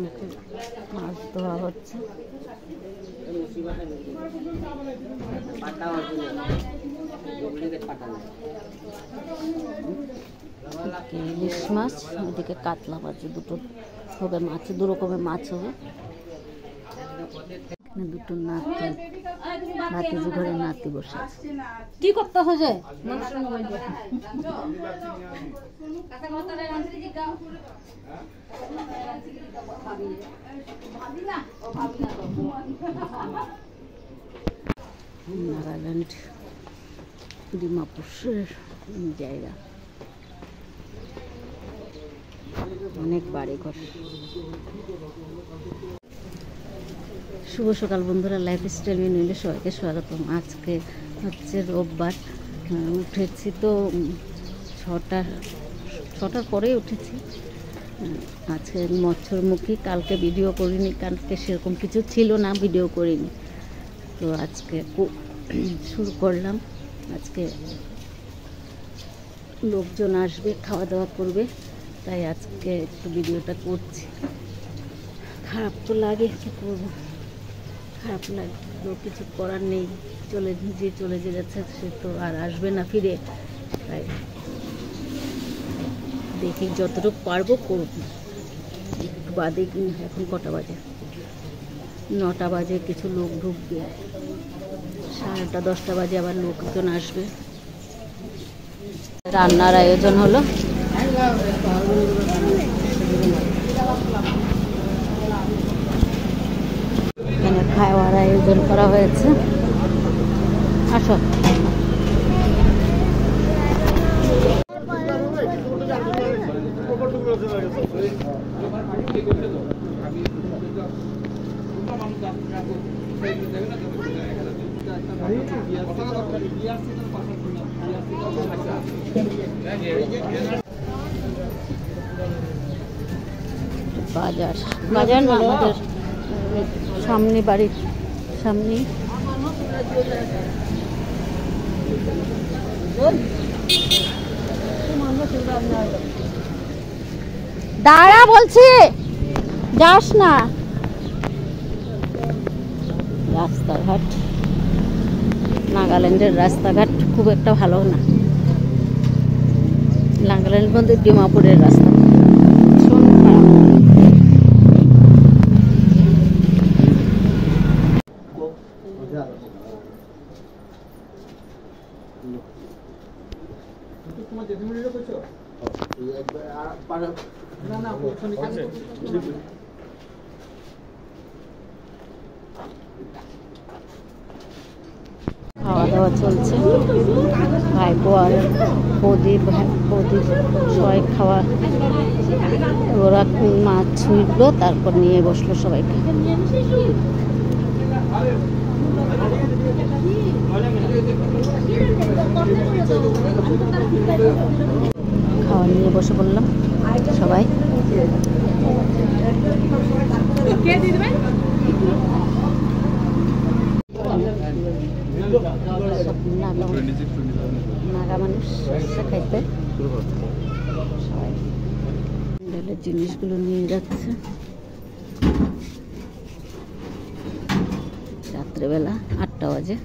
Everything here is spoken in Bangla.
মুখে মাছ ধোয়া হচ্ছে। ইলিশ মাছ, ওদিকে কাতলা মাছ, দুটো হবে মাছ, দু রকমের মাছ হবে। দুটো নাতি, ভাতিজি ঘরে নাতি বসে কি করতে হবে। নাগাল্যান্ড ডিমাপুরের জায়গা, অনেক বাড়িঘর। শুভ সকাল বন্ধুরা, লাইফস্টাইল মেনুতে সবাইকে স্বাগতম। আজকে হচ্ছে রোববার, উঠেছি তো ছটার পরে উঠেছি। আজকে মৎস্যমুখী, কালকে ভিডিও করিনি, কালকে সেরকম কিছু ছিল না, ভিডিও করিনি। তো আজকে শুরু করলাম। আজকে লোকজন আসবে, খাওয়া দাওয়া করবে, তাই আজকে একটু ভিডিওটা করছি। খারাপ তো লাগে, কি করবো, খারাপ লাগলো, কিছু করার নেই। চলে যে যাচ্ছে, সে তো আর আসবে না ফিরে, তাই দেখি যতটুকু পারবো করব। একটু বাদে, এখন কটা বাজে, 9টা বাজে, কিছু লোক ঢুকবে, 9:30 10টা বাজে আবার লোকজন আসবে। রান্নার আয়োজন হলো, এখানে খাওয়ার আয়োজন করা হয়েছে। আসো, বাজার না, আমাদের সামনে, বাড়ির সামনে। দাঁড়া বলছি, যাস না। রাস্তাঘাট, নাগাল্যান্ডের রাস্তাঘাট খুব একটা ভালো না। নাগাল্যান্ড বলতে ডিমাপুরের রাস্তা খাওয়া দাওয়া চলছে। ভাইপো আর বৌদি সবাই খাওয়া, ওরা মাছ ছুঁড়লো, তারপর নিয়ে বসলো সবাইকে। খাওয়া নিয়ে বসে বললাম সবাই। নাগা মানুষ খাইতে সবাই জিনিসগুলো নিয়ে যাচ্ছে। রাত্রেবেলা 8টা বাজে।